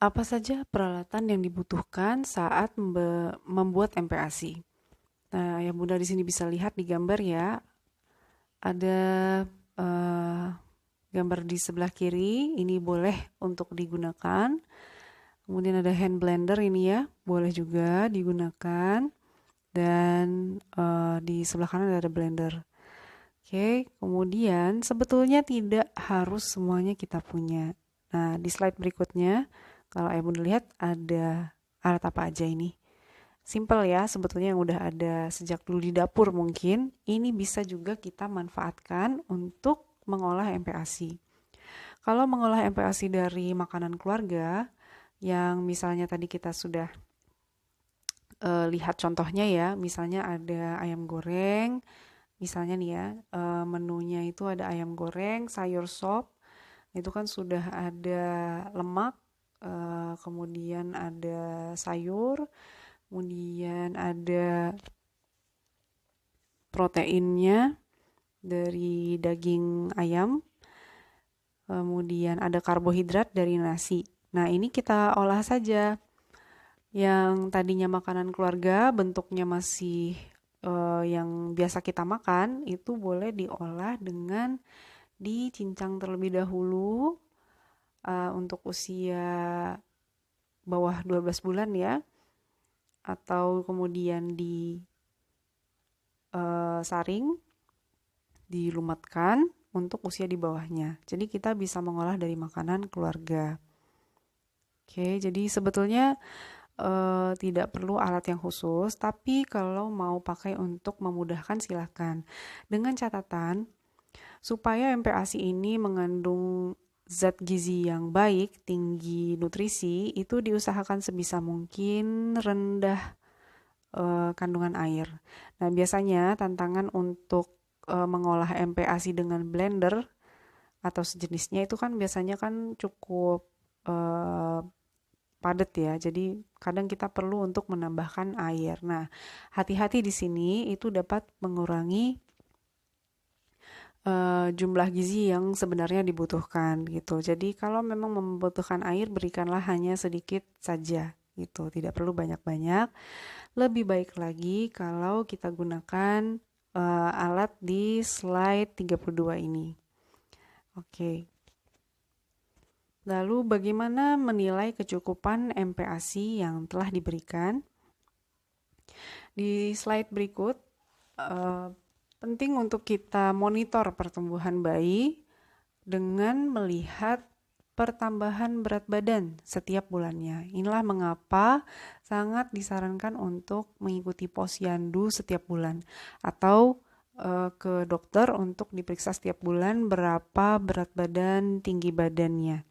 Apa saja peralatan yang dibutuhkan saat membuat MPASI? Nah, yang Bunda di sini bisa lihat di gambar ya, ada eh, gambar di sebelah kiri, ini boleh untuk digunakan. Kemudian ada hand blender ini ya, boleh juga digunakan. Dan di sebelah kanan ada blender. Oke, kemudian sebetulnya tidak harus semuanya kita punya. Nah, di slide berikutnya, kalau Ayah Bunda lihat ada alat apa aja ini. Simple ya, sebetulnya yang udah ada sejak dulu di dapur mungkin. Ini bisa juga kita manfaatkan untuk mengolah MPASI. Kalau mengolah MPASI dari makanan keluarga, yang misalnya tadi kita sudah lihat contohnya ya, misalnya ada ayam goreng, misalnya nih ya, menunya itu ada ayam goreng, sayur sop, itu kan sudah ada lemak, kemudian ada sayur, kemudian ada proteinnya dari daging ayam, kemudian ada karbohidrat dari nasi. Nah, ini kita olah saja. Yang tadinya makanan keluarga bentuknya masih yang biasa kita makan, itu boleh diolah dengan dicincang terlebih dahulu untuk usia bawah 12 bulan ya, atau kemudian disaring, dilumatkan untuk usia di bawahnya. Jadi kita bisa mengolah dari makanan keluarga. Oke, jadi sebetulnya tidak perlu alat yang khusus, tapi kalau mau pakai untuk memudahkan silahkan. Dengan catatan, supaya MPASI ini mengandung zat gizi yang baik, tinggi nutrisi, itu diusahakan sebisa mungkin rendah kandungan air. Nah, biasanya tantangan untuk mengolah MPASI dengan blender atau sejenisnya itu kan biasanya kan cukup eh, padat ya. Jadi kadang kita perlu untuk menambahkan air. Nah, hati-hati di sini itu dapat mengurangi jumlah gizi yang sebenarnya dibutuhkan gitu. Jadi kalau memang membutuhkan air, berikanlah hanya sedikit saja gitu. Tidak perlu banyak-banyak. Lebih baik lagi kalau kita gunakan alat di slide 32 ini. Oke. Lalu bagaimana menilai kecukupan MPASI yang telah diberikan? Di slide berikut, eh, penting untuk kita monitor pertumbuhan bayi dengan melihat pertambahan berat badan setiap bulannya. Inilah mengapa sangat disarankan untuk mengikuti posyandu setiap bulan atau ke dokter untuk diperiksa setiap bulan berapa berat badan, tinggi badannya.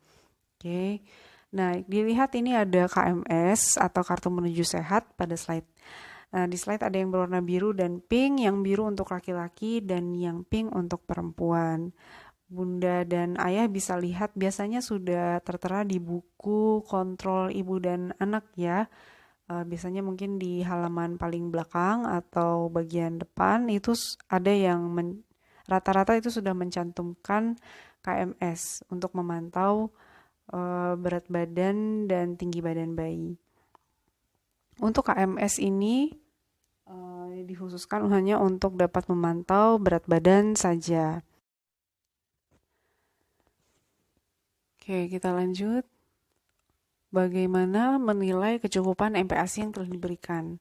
Oke. Nah, dilihat ini ada KMS atau kartu menuju sehat pada slide. Nah, di slide ada yang berwarna biru dan pink, yang biru untuk laki-laki dan yang pink untuk perempuan. Bunda dan ayah bisa lihat biasanya sudah tertera di buku kontrol ibu dan anak ya. Biasanya mungkin di halaman paling belakang atau bagian depan itu ada yang rata-rata itu sudah mencantumkan KMS untuk memantau berat badan dan tinggi badan bayi. Untuk KMS ini dikhususkan hanya untuk dapat memantau berat badan saja. Oke, kita lanjut. Bagaimana menilai kecukupan MPASI yang telah diberikan?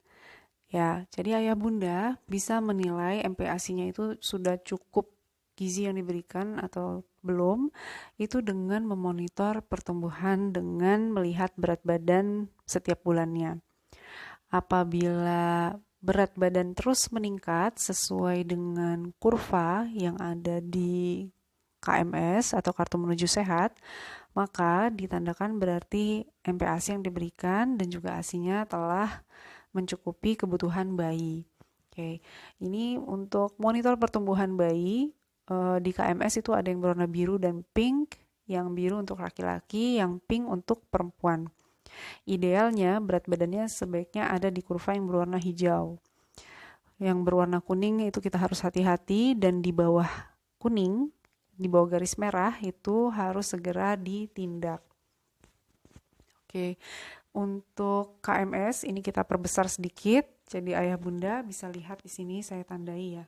Ya, jadi ayah bunda bisa menilai MPASI-nya itu sudah cukup gizi yang diberikan atau belum, itu dengan memonitor pertumbuhan dengan melihat berat badan setiap bulannya. Apabila berat badan terus meningkat sesuai dengan kurva yang ada di KMS atau kartu menuju sehat, maka ditandakan berarti MPASI yang diberikan dan juga ASI-nya telah mencukupi kebutuhan bayi. Oke, ini untuk monitor pertumbuhan bayi di KMS itu ada yang berwarna biru dan pink, yang biru untuk laki-laki, yang pink untuk perempuan. Idealnya berat badannya sebaiknya ada di kurva yang berwarna hijau. Yang berwarna kuning itu kita harus hati-hati, dan di bawah kuning, di bawah garis merah itu harus segera ditindak. Oke, untuk KMS ini kita perbesar sedikit, jadi ayah bunda bisa lihat di sini saya tandai ya.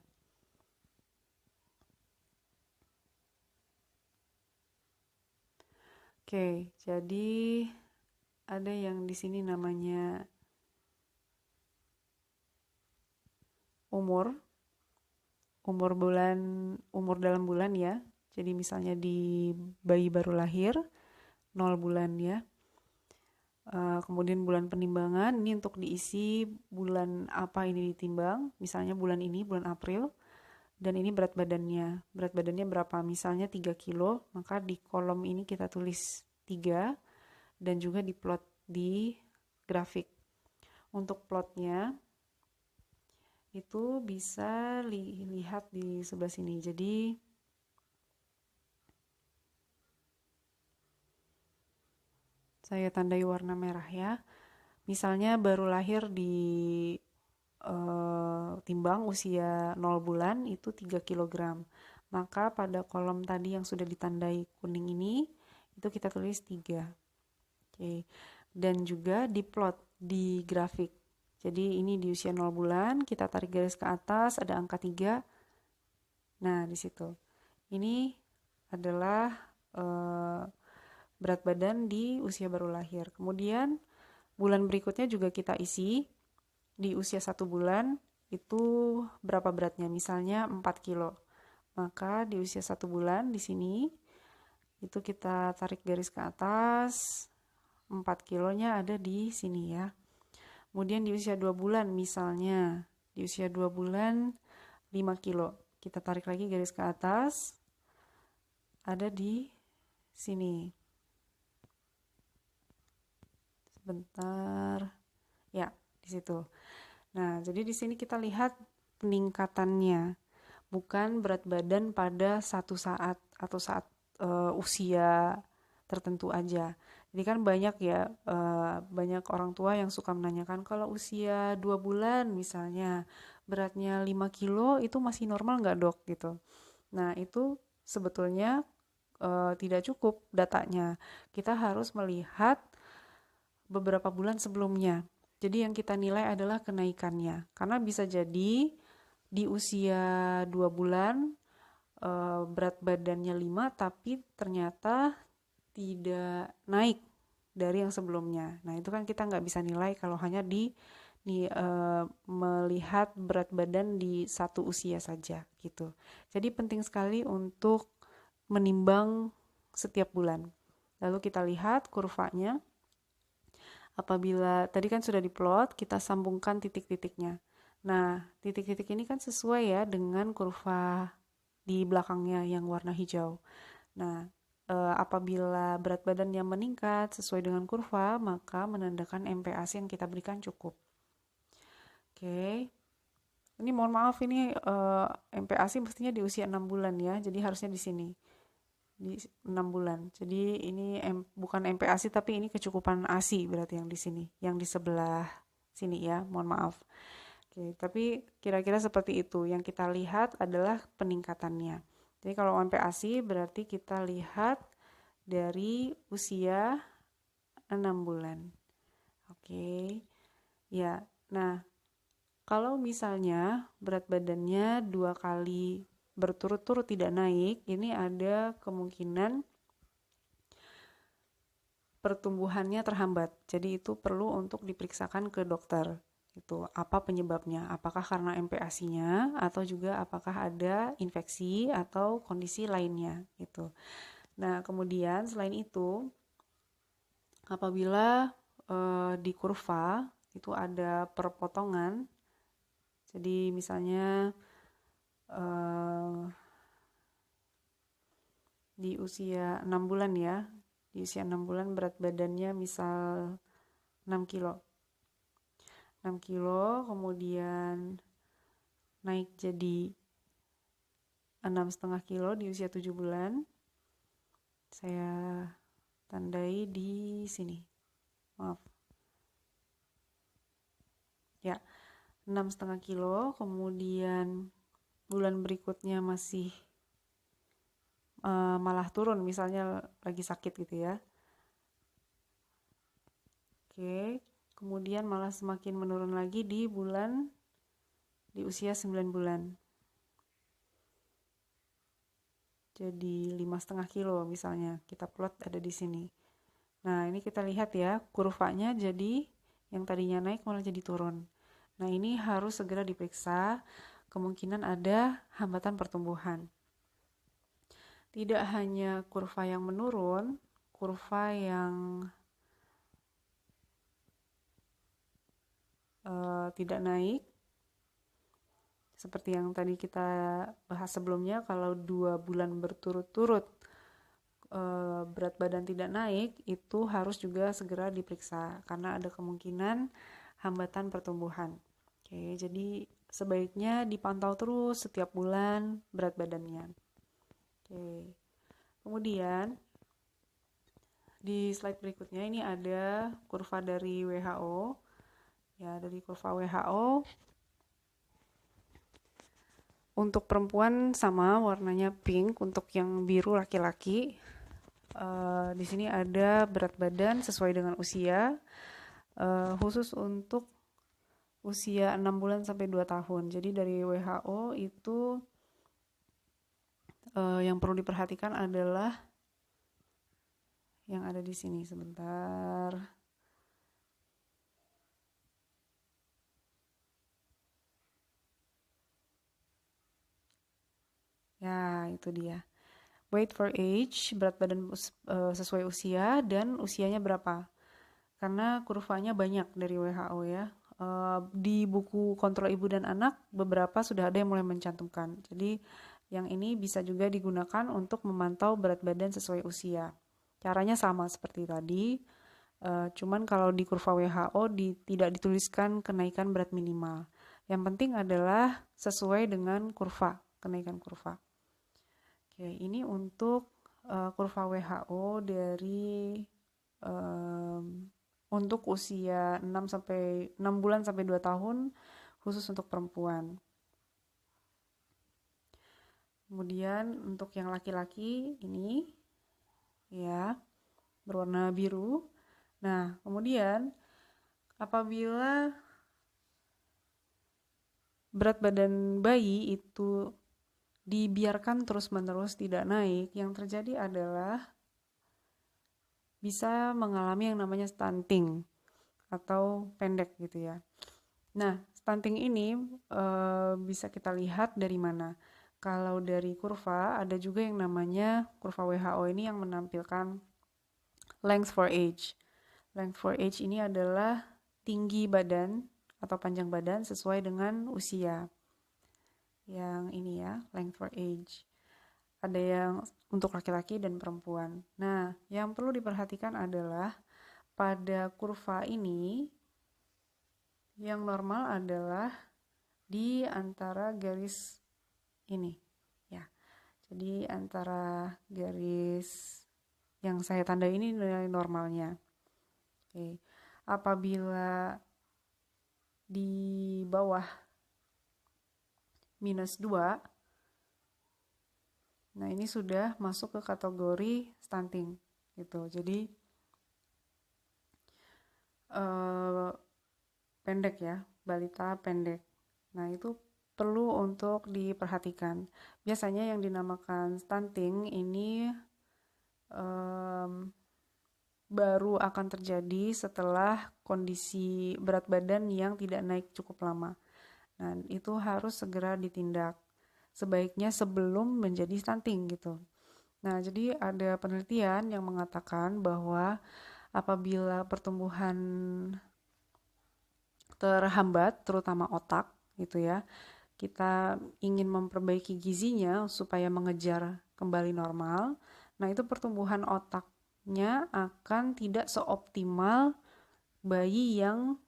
Oke, jadi ada yang di sini namanya umur umur dalam bulan ya. Jadi misalnya di bayi baru lahir 0 bulan ya. Kemudian bulan penimbangan ini untuk diisi bulan apa ini ditimbang, misalnya bulan ini bulan April, dan ini berat badannya berapa, misalnya 3 kilo, maka di kolom ini kita tulis 3 dan juga diplot di grafik. Untuk plotnya itu bisa lihat di sebelah sini. Jadi saya tandai warna merah ya. Misalnya baru lahir di timbang usia 0 bulan itu 3 kilogram. Maka pada kolom tadi yang sudah ditandai kuning ini itu kita tulis 3. Oke. Dan juga diplot di grafik. Jadi ini di usia 0 bulan, kita tarik garis ke atas ada angka 3. Nah, di situ. Ini adalah berat badan di usia baru lahir. Kemudian bulan berikutnya juga kita isi. Di usia 1 bulan itu berapa beratnya? Misalnya 4 kilo. Maka di usia 1 bulan di sini itu kita tarik garis ke atas. 4 kilonya ada di sini ya. Kemudian di usia 2 bulan misalnya. Di usia 2 bulan 5 kilo. Kita tarik lagi garis ke atas. Ada di sini. Sebentar. Ya, di situ. Nah, jadi di sini kita lihat peningkatannya, bukan berat badan pada satu saat atau saat usia tertentu aja. Jadi kan banyak ya, banyak orang tua yang suka menanyakan kalau usia 2 bulan misalnya beratnya 5 kilo itu masih normal nggak dok gitu. Nah itu sebetulnya tidak cukup datanya. Kita harus melihat beberapa bulan sebelumnya. Jadi yang kita nilai adalah kenaikannya. Karena bisa jadi di usia 2 bulan berat badannya 5 tapi ternyata tidak naik dari yang sebelumnya. Nah itu kan kita nggak bisa nilai kalau hanya melihat berat badan di satu usia saja gitu. Jadi penting sekali untuk menimbang setiap bulan. Lalu kita lihat kurvanya. Apabila tadi kan sudah diplot, kita sambungkan titik-titiknya. Nah, titik-titik ini kan sesuai ya dengan kurva di belakangnya yang warna hijau. Nah, apabila berat badannya meningkat sesuai dengan kurva, maka menandakan MPASI yang kita berikan cukup. Oke. Ini mohon maaf ini MPASI mestinya di usia 6 bulan ya. Jadi harusnya di sini. Di 6 bulan. Jadi ini bukan MPASI tapi ini kecukupan ASI berarti yang di sini, yang di sebelah sini ya. Mohon maaf. Oke, tapi kira-kira seperti itu. Yang kita lihat adalah peningkatannya. Jadi kalau MPASI berarti kita lihat dari usia 6 bulan. Oke. Ya. Nah, kalau misalnya berat badannya 2 kali berturut-turut tidak naik, ini ada kemungkinan pertumbuhannya terhambat. Jadi itu perlu untuk diperiksakan ke dokter. Itu apa penyebabnya? Apakah karena MPASI-nya atau juga apakah ada infeksi atau kondisi lainnya gitu. Nah, kemudian selain itu apabila di kurva itu ada perpotongan. Jadi misalnya di usia 6 bulan ya, di usia 6 bulan berat badannya misal 6 kilo. 6 kilo kemudian naik jadi 6,5 kilo di usia 7 bulan. Saya tandai di sini. Maaf. Ya, 6,5 kilo, kemudian bulan berikutnya masih malah turun, misalnya lagi sakit gitu ya. Oke, kemudian malah semakin menurun lagi di usia 9 bulan. Jadi 5,5 kilo misalnya, kita plot ada di sini. Nah, ini kita lihat ya, kurvanya jadi yang tadinya naik malah jadi turun. Nah, ini harus segera diperiksa, kemungkinan ada hambatan pertumbuhan. Tidak hanya kurva yang menurun, kurva yang tidak naik, seperti yang tadi kita bahas sebelumnya, kalau 2 bulan berturut-turut berat badan tidak naik, itu harus juga segera diperiksa karena ada kemungkinan hambatan pertumbuhan. Oke, jadi sebaiknya dipantau terus setiap bulan berat badannya. Oke. Kemudian di slide berikutnya ini ada kurva dari WHO. Ya, dari kurva WHO untuk perempuan sama warnanya pink, untuk yang biru laki-laki. Di sini ada berat badan sesuai dengan usia, khusus untuk usia 6 bulan sampai 2 tahun. Jadi dari WHO itu yang perlu diperhatikan adalah yang ada di sini. Sebentar. Ya, itu dia. Weight for age, berat badan sesuai usia, dan usianya berapa. Karena kurvanya banyak dari WHO ya. Di buku kontrol ibu dan anak, beberapa sudah ada yang mulai mencantumkan. Jadi yang ini bisa juga digunakan untuk memantau berat badan sesuai usia. Caranya sama seperti tadi, cuman kalau di kurva WHO tidak dituliskan kenaikan berat minimal. Yang penting adalah sesuai dengan kurva, kenaikan kurva. Oke, ini untuk kurva WHO dari untuk usia 6 bulan sampai 2 tahun khusus untuk perempuan. Kemudian untuk yang laki-laki ini ya berwarna biru. Nah, kemudian apabila berat badan bayi itu dibiarkan terus-menerus tidak naik, yang terjadi adalah bisa mengalami yang namanya stunting atau pendek gitu ya. Nah, stunting ini bisa kita lihat dari mana? Kalau dari kurva, ada juga yang namanya kurva WHO ini yang menampilkan length for age. Length for age ini adalah tinggi badan atau panjang badan sesuai dengan usia. Yang ini ya, length for age. Ada yang untuk laki-laki dan perempuan. Nah, yang perlu diperhatikan adalah pada kurva ini yang normal adalah di antara garis ini ya. Jadi antara garis yang saya tanda ini nilai normalnya. Oke. Apabila di bawah -2, nah ini sudah masuk ke kategori stunting gitu. Jadi pendek ya, balita pendek. Nah itu perlu untuk diperhatikan. Biasanya yang dinamakan stunting ini baru akan terjadi setelah kondisi berat badan yang tidak naik cukup lama. Nah itu harus segera ditindak. Sebaiknya sebelum menjadi stunting gitu. Nah, jadi ada penelitian yang mengatakan bahwa apabila pertumbuhan terhambat, terutama otak gitu ya, kita ingin memperbaiki gizinya supaya mengejar kembali normal. Nah, itu pertumbuhan otaknya akan tidak seoptimal bayi yang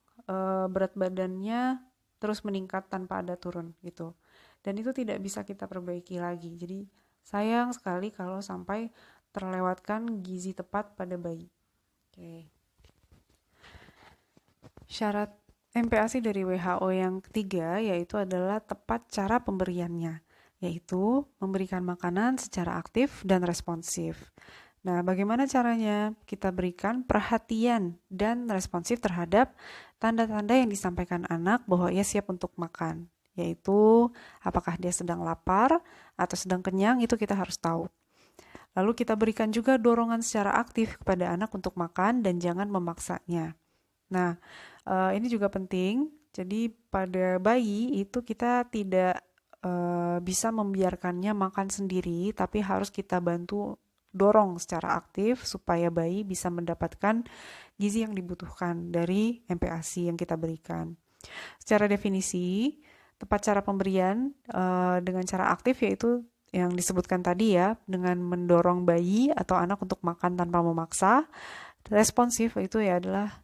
berat badannya terus meningkat tanpa ada turun gitu. Dan itu tidak bisa kita perbaiki lagi. Jadi sayang sekali kalau sampai terlewatkan gizi tepat pada bayi. Oke. Syarat MPASI dari WHO yang ketiga yaitu adalah tepat cara pemberiannya, yaitu memberikan makanan secara aktif dan responsif. Nah, bagaimana caranya? Kita berikan perhatian dan responsif terhadap tanda-tanda yang disampaikan anak bahwa ia siap untuk makan, yaitu apakah dia sedang lapar atau sedang kenyang, itu kita harus tahu. Lalu kita berikan juga dorongan secara aktif kepada anak untuk makan dan jangan memaksanya. Nah, ini juga penting. Jadi pada bayi itu kita tidak bisa membiarkannya makan sendiri, tapi harus kita bantu dorong secara aktif supaya bayi bisa mendapatkan gizi yang dibutuhkan dari MPASI yang kita berikan. Secara definisi, tepat cara pemberian dengan cara aktif yaitu yang disebutkan tadi ya, dengan mendorong bayi atau anak untuk makan tanpa memaksa. Responsif itu ya adalah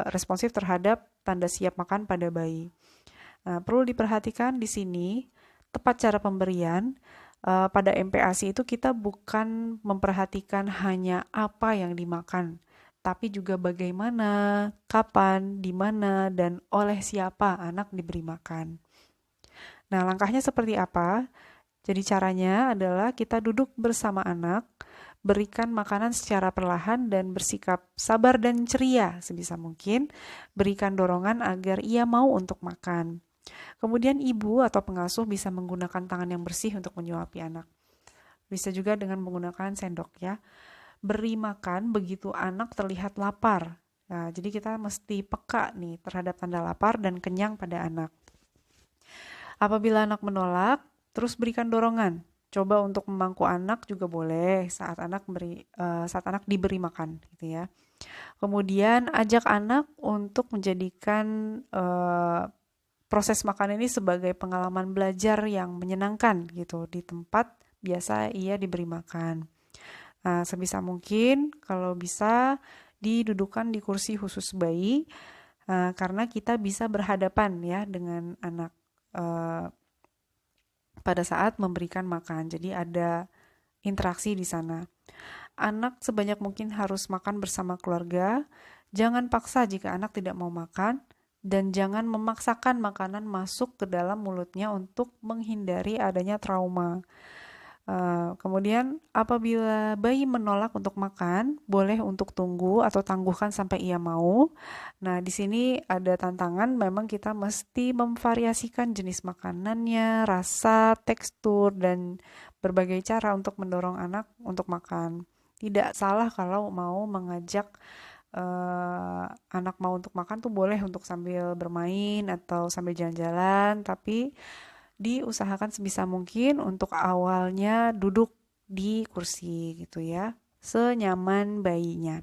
responsif terhadap tanda siap makan pada bayi. Nah, perlu diperhatikan di sini tepat cara pemberian pada MPASI itu kita bukan memperhatikan hanya apa yang dimakan, tapi juga bagaimana, kapan, di mana, dan oleh siapa anak diberi makan. Nah, langkahnya seperti apa? Jadi caranya adalah kita duduk bersama anak, berikan makanan secara perlahan dan bersikap sabar dan ceria sebisa mungkin, berikan dorongan agar ia mau untuk makan. Kemudian ibu atau pengasuh bisa menggunakan tangan yang bersih untuk menyuapi anak. Bisa juga dengan menggunakan sendok ya. Beri makan begitu anak terlihat lapar. Nah, jadi kita mesti peka nih terhadap tanda lapar dan kenyang pada anak. Apabila anak menolak, terus berikan dorongan. Coba untuk memangku anak juga boleh saat anak diberi makan, gitu ya. Kemudian ajak anak untuk menjadikan proses makan ini sebagai pengalaman belajar yang menyenangkan gitu di tempat biasa ia diberi makan. Nah, sebisa mungkin kalau bisa didudukan di kursi khusus bayi karena kita bisa berhadapan ya dengan anak pada saat memberikan makan. Jadi ada interaksi di sana. Anak sebanyak mungkin harus makan bersama keluarga. Jangan paksa jika anak tidak mau makan. Dan jangan memaksakan makanan masuk ke dalam mulutnya untuk menghindari adanya trauma. Kemudian apabila bayi menolak untuk makan, boleh untuk tunggu atau tangguhkan sampai ia mau. Nah, di sini ada tantangan, memang kita mesti memvariasikan jenis makanannya, rasa, tekstur, dan berbagai cara untuk mendorong anak untuk makan. Tidak salah kalau mau mengajak anak mau untuk makan tuh boleh untuk sambil bermain atau sambil jalan-jalan, tapi diusahakan sebisa mungkin untuk awalnya duduk di kursi gitu ya, senyaman bayinya.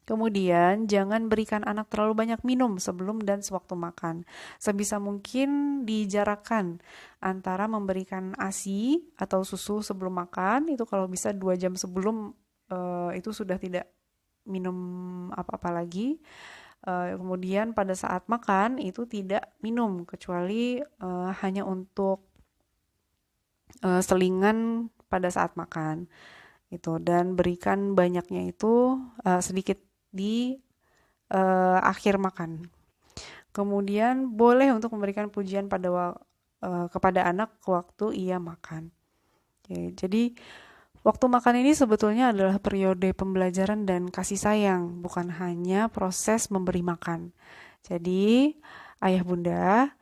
Kemudian jangan berikan anak terlalu banyak minum sebelum dan sewaktu makan. Sebisa mungkin dijarakkan antara memberikan ASI atau susu sebelum makan, itu kalau bisa 2 jam sebelum itu sudah tidak minum apa-apa lagi. Kemudian pada saat makan itu tidak minum kecuali hanya untuk selingan pada saat makan itu, dan berikan banyaknya itu sedikit di akhir makan. Kemudian boleh untuk memberikan pujian kepada anak waktu ia makan. Oke, jadi waktu makan ini sebetulnya adalah periode pembelajaran dan kasih sayang, bukan hanya proses memberi makan. Jadi, ayah bunda,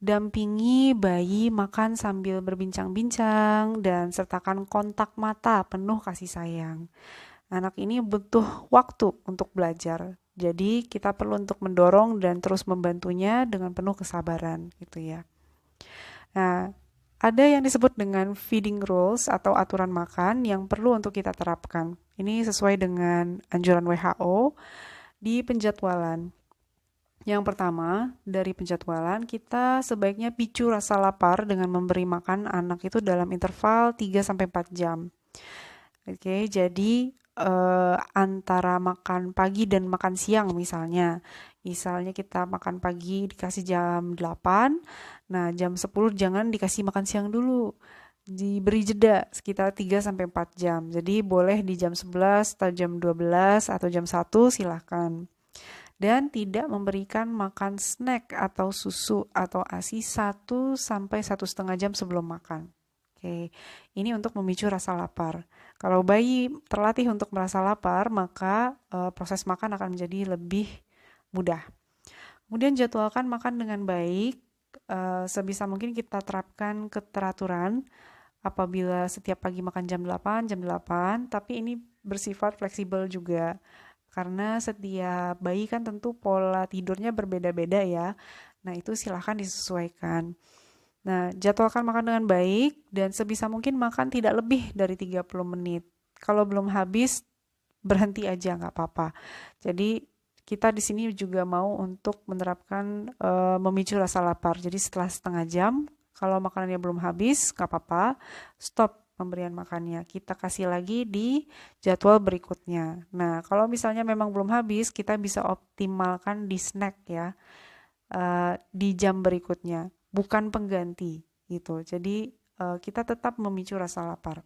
dampingi bayi makan sambil berbincang-bincang dan sertakan kontak mata penuh kasih sayang. Anak ini butuh waktu untuk belajar. Jadi, kita perlu untuk mendorong dan terus membantunya dengan penuh kesabaran, gitu ya. Nah, ada yang disebut dengan feeding rules atau aturan makan yang perlu untuk kita terapkan. Ini sesuai dengan anjuran WHO di penjadwalan. Yang pertama, dari penjadwalan kita sebaiknya picu rasa lapar dengan memberi makan anak itu dalam interval 3-4 jam. Oke, jadi antara makan pagi dan makan siang misalnya. Misalnya kita makan pagi dikasih jam 8, nah jam 10 jangan dikasih makan siang dulu. Diberi jeda sekitar 3-4 jam. Jadi boleh di jam 11 atau jam 12 atau jam 1 silahkan. Dan tidak memberikan makan snack atau susu atau ASI 1 sampai 1,5 jam sebelum makan. Oke, ini untuk memicu rasa lapar. Kalau bayi terlatih untuk merasa lapar, maka proses makan akan menjadi lebih mudah. Kemudian jadwalkan makan dengan baik. Sebisa mungkin kita terapkan keteraturan apabila setiap pagi makan jam 8, tapi ini bersifat fleksibel juga. Karena setiap bayi kan tentu pola tidurnya berbeda-beda ya. Nah, itu silahkan disesuaikan. Nah, jadwalkan makan dengan baik dan sebisa mungkin makan tidak lebih dari 30 menit. Kalau belum habis, berhenti aja nggak apa-apa. Jadi kita di sini juga mau untuk menerapkan memicu rasa lapar. Jadi setelah setengah jam, kalau makanannya belum habis, nggak apa-apa, stop pemberian makannya. Kita kasih lagi di jadwal berikutnya. Nah, kalau misalnya memang belum habis, kita bisa optimalkan di snack ya, di jam berikutnya, bukan pengganti gitu. Jadi kita tetap memicu rasa lapar.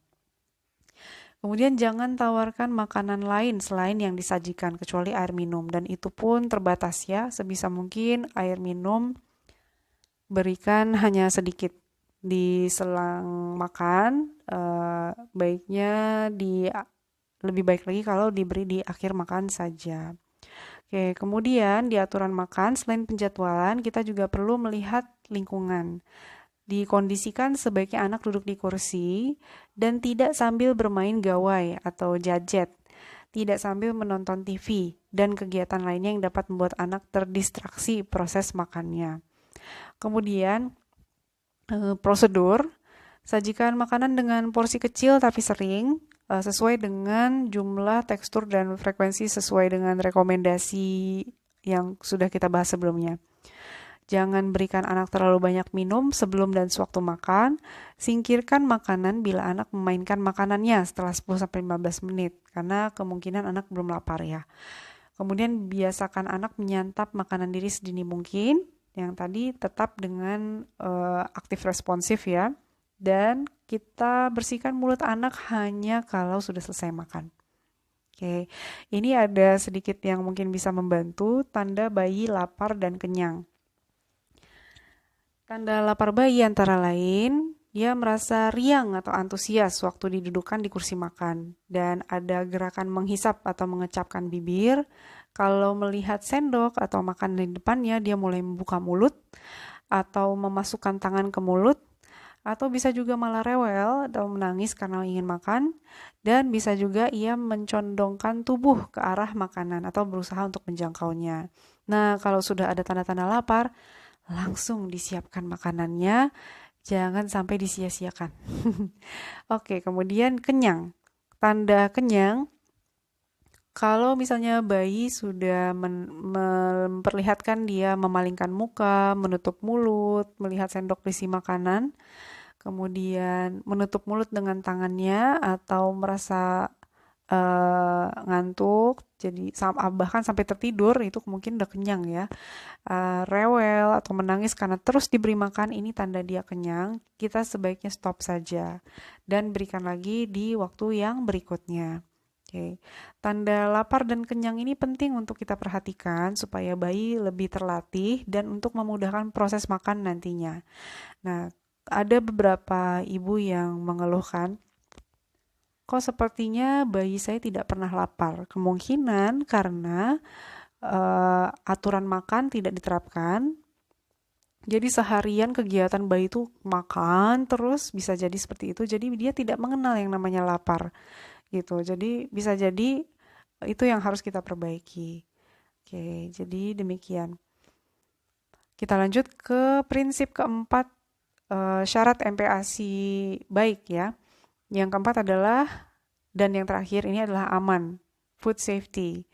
Kemudian jangan tawarkan makanan lain selain yang disajikan kecuali air minum, dan itu pun terbatas ya. Sebisa mungkin air minum berikan hanya sedikit di selang makan. Baiknya lebih baik lagi kalau diberi di akhir makan saja. Oke, kemudian di aturan makan selain penjadwalan kita juga perlu melihat lingkungan. Dikondisikan sebaiknya anak duduk di kursi dan tidak sambil bermain gawai atau gadget, tidak sambil menonton TV dan kegiatan lainnya yang dapat membuat anak terdistraksi proses makannya. Kemudian prosedur, sajikan makanan dengan porsi kecil tapi sering, sesuai dengan jumlah, tekstur, dan frekuensi sesuai dengan rekomendasi yang sudah kita bahas sebelumnya. Jangan berikan anak terlalu banyak minum sebelum dan sewaktu makan. Singkirkan makanan bila anak memainkan makanannya setelah 10-15 menit, karena kemungkinan anak belum lapar ya. Kemudian biasakan anak menyantap makanan diri sedini mungkin, yang tadi tetap dengan aktif responsif ya. Dan kita bersihkan mulut anak hanya kalau sudah selesai makan. Oke, ini ada sedikit yang mungkin bisa membantu tanda bayi lapar dan kenyang. Tanda lapar bayi antara lain, dia merasa riang atau antusias waktu didudukan di kursi makan, dan ada gerakan menghisap atau mengecapkan bibir. Kalau melihat sendok atau makanan di depannya, dia mulai membuka mulut atau memasukkan tangan ke mulut, atau bisa juga malah rewel atau menangis karena ingin makan, dan bisa juga ia mencondongkan tubuh ke arah makanan atau berusaha untuk menjangkaunya. Nah, kalau sudah ada tanda-tanda lapar, langsung disiapkan makanannya, jangan sampai disia-siakan. Oke, kemudian kenyang. Tanda kenyang, kalau misalnya bayi sudah memperlihatkan dia memalingkan muka, menutup mulut, melihat sendok berisi makanan, kemudian menutup mulut dengan tangannya atau merasa ngantuk, jadi bahkan sampai tertidur, itu mungkin udah kenyang ya. Rewel atau menangis karena terus diberi makan, ini tanda dia kenyang. Kita sebaiknya stop saja dan berikan lagi di waktu yang berikutnya. Oke. Tanda lapar dan kenyang ini penting untuk kita perhatikan supaya bayi lebih terlatih dan untuk memudahkan proses makan nantinya. Nah, ada beberapa ibu yang mengeluhkan, kok sepertinya bayi saya tidak pernah lapar. Kemungkinan karena aturan makan tidak diterapkan. Jadi seharian kegiatan bayi itu makan terus, bisa jadi seperti itu. Jadi dia tidak mengenal yang namanya lapar gitu. Jadi bisa jadi itu yang harus kita perbaiki. Oke, jadi demikian. Kita lanjut ke prinsip keempat, syarat MPASI baik ya. Yang keempat adalah, dan yang terakhir ini adalah aman, food safety.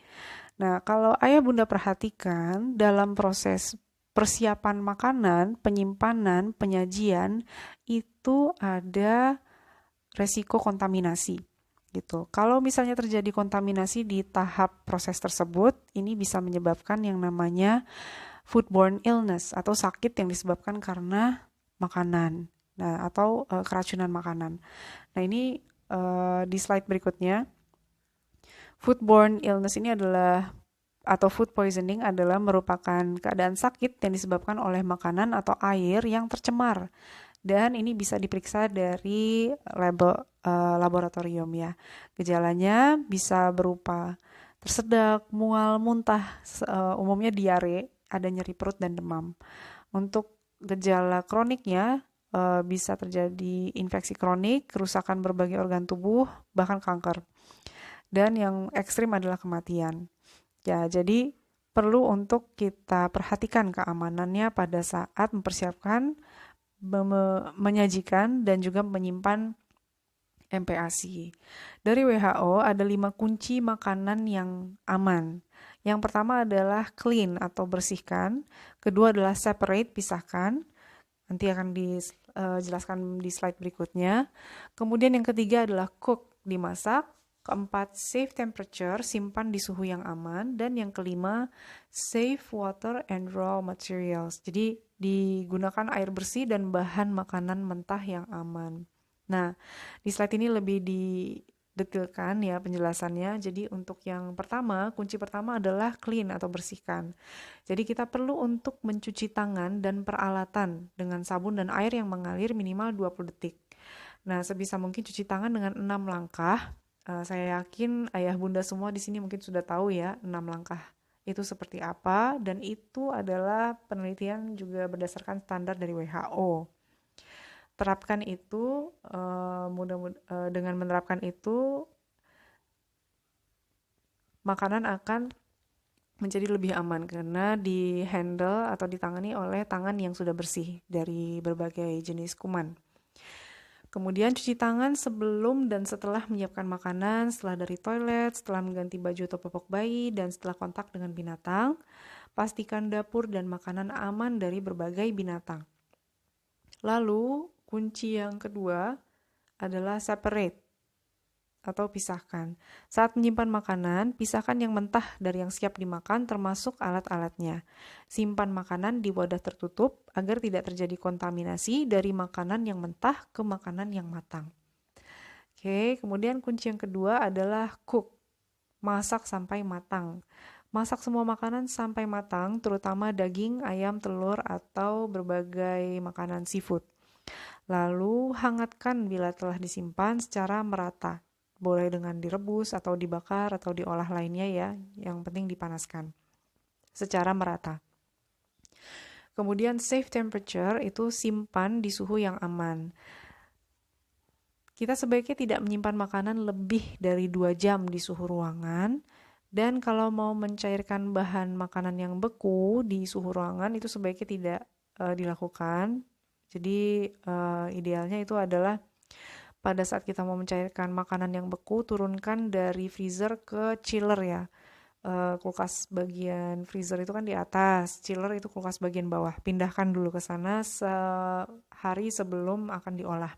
Nah, kalau ayah bunda perhatikan dalam proses persiapan makanan, penyimpanan, penyajian, itu ada resiko kontaminasi gitu. Kalau misalnya terjadi kontaminasi di tahap proses tersebut, ini bisa menyebabkan yang namanya foodborne illness atau sakit yang disebabkan karena makanan. Nah, atau keracunan makanan. Nah, ini di slide berikutnya, foodborne illness ini adalah, atau food poisoning adalah merupakan keadaan sakit yang disebabkan oleh makanan atau air yang tercemar Dan ini bisa diperiksa dari laboratorium ya. Gejalanya bisa berupa tersedak, mual, muntah, umumnya diare, ada nyeri perut dan demam. Untuk gejala kroniknya bisa terjadi infeksi kronik, kerusakan berbagai organ tubuh, bahkan kanker. Dan yang ekstrim adalah kematian. Ya, jadi perlu untuk kita perhatikan keamanannya pada saat mempersiapkan, menyajikan, dan juga menyimpan MPASI. Dari WHO ada 5 kunci makanan yang aman. Yang pertama adalah clean atau bersihkan. Kedua adalah separate, pisahkan. Nanti akan dijelaskan di slide berikutnya. Kemudian yang ketiga adalah cook, dimasak. Keempat, safe temperature, simpan di suhu yang aman. Dan yang kelima, safe water and raw materials. Jadi digunakan air bersih dan bahan makanan mentah yang aman. Nah, di slide ini lebih didetilkan ya penjelasannya. Jadi untuk yang pertama, kunci pertama adalah clean atau bersihkan. Jadi kita perlu untuk mencuci tangan dan peralatan dengan sabun dan air yang mengalir minimal 20 detik. Nah, sebisa mungkin cuci tangan dengan 6 langkah. Saya yakin ayah bunda semua di sini mungkin sudah tahu ya 6 langkah itu seperti apa, dan itu adalah penelitian juga berdasarkan standar dari WHO. Terapkan itu, dengan menerapkan itu makanan akan menjadi lebih aman karena di handle atau ditangani oleh tangan yang sudah bersih dari berbagai jenis kuman. Kemudian cuci tangan sebelum dan setelah menyiapkan makanan, setelah dari toilet, setelah mengganti baju atau popok bayi, dan setelah kontak dengan binatang. Pastikan dapur dan makanan aman dari berbagai binatang. Lalu, kunci yang kedua adalah separate atau pisahkan. Saat menyimpan makanan, pisahkan yang mentah dari yang siap dimakan termasuk alat-alatnya. Simpan makanan di wadah tertutup agar tidak terjadi kontaminasi dari makanan yang mentah ke makanan yang matang. Oke, kemudian kunci yang kedua adalah cook. Masak sampai matang. Masak semua makanan sampai matang, terutama daging, ayam, telur, atau berbagai makanan seafood. Lalu hangatkan bila telah disimpan secara merata. Boleh dengan direbus atau dibakar atau diolah lainnya ya, yang penting dipanaskan secara merata. Kemudian safe temperature itu simpan di suhu yang aman. Kita sebaiknya tidak menyimpan makanan lebih dari 2 jam di suhu ruangan. Dan kalau mau mencairkan bahan makanan yang beku di suhu ruangan itu sebaiknya tidak dilakukan. Jadi idealnya itu adalah pada saat kita mau mencairkan makanan yang beku, turunkan dari freezer ke chiller ya. Kulkas bagian freezer itu kan di atas, chiller itu kulkas bagian bawah. Pindahkan dulu ke sana sehari sebelum akan diolah.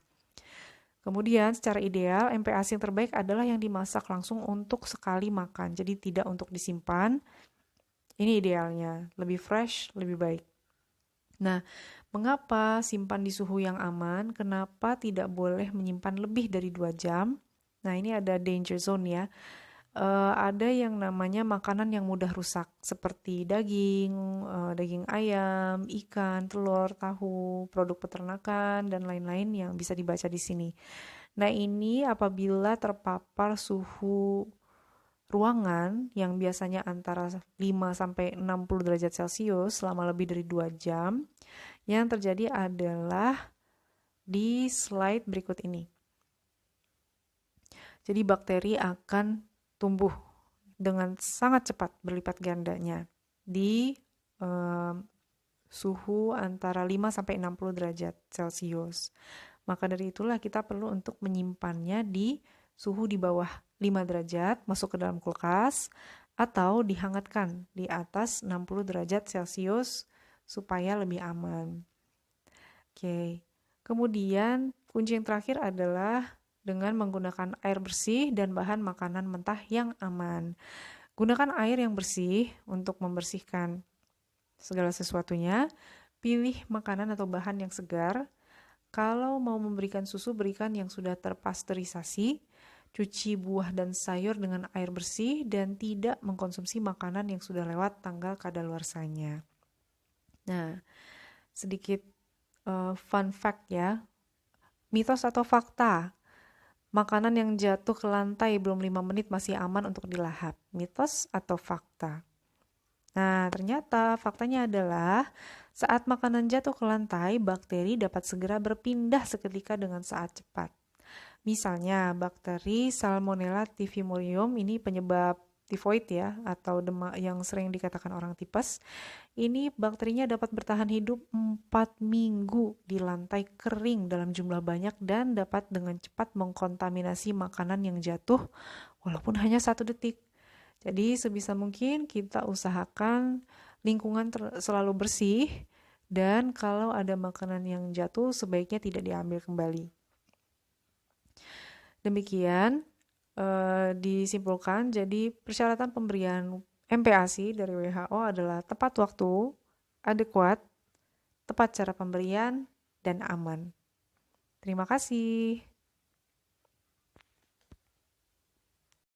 Kemudian secara ideal, MPASI yang terbaik adalah yang dimasak langsung untuk sekali makan. Jadi tidak untuk disimpan. Ini idealnya, lebih fresh, lebih baik. Nah, mengapa simpan di suhu yang aman? Kenapa tidak boleh menyimpan lebih dari 2 jam? Nah, ini ada danger zone ya. Ada yang namanya makanan yang mudah rusak, seperti daging, daging ayam, ikan, telur, tahu, produk peternakan, dan lain-lain yang bisa dibaca di sini. Nah, ini apabila terpapar suhu ruangan yang biasanya antara 5-60 derajat Celcius selama lebih dari 2 jam, yang terjadi adalah di slide berikut ini. Jadi bakteri akan tumbuh dengan sangat cepat, berlipat gandanya di suhu antara 5-60 derajat Celcius. Maka dari itulah kita perlu untuk menyimpannya di suhu di bawah 5 derajat, masuk ke dalam kulkas, atau dihangatkan di atas 60 derajat Celcius supaya lebih aman. Oke. Kemudian kunci yang terakhir adalah dengan menggunakan air bersih dan bahan makanan mentah yang aman. Gunakan air yang bersih untuk membersihkan segala sesuatunya. Pilih makanan atau bahan yang segar. Kalau mau memberikan susu, berikan yang sudah terpasteurisasi. Cuci buah dan sayur dengan air bersih dan tidak mengkonsumsi makanan yang sudah lewat tanggal kadaluarsanya. Nah, sedikit fun fact ya, mitos atau fakta. Makanan yang jatuh ke lantai belum 5 menit masih aman untuk dilahap. Mitos atau fakta? Nah, ternyata faktanya adalah saat makanan jatuh ke lantai, bakteri dapat segera berpindah seketika dengan saat cepat. Misalnya, bakteri Salmonella typhimurium ini penyebab tifoid ya, atau demam yang sering dikatakan orang tipes. Ini bakterinya dapat bertahan hidup 4 minggu di lantai kering dalam jumlah banyak dan dapat dengan cepat mengkontaminasi makanan yang jatuh walaupun hanya 1 detik. Jadi sebisa mungkin kita usahakan lingkungan selalu bersih dan kalau ada makanan yang jatuh sebaiknya tidak diambil kembali. Demikian disimpulkan, jadi persyaratan pemberian MPASI dari WHO adalah tepat waktu, adekuat, tepat cara pemberian, dan aman. Terima kasih.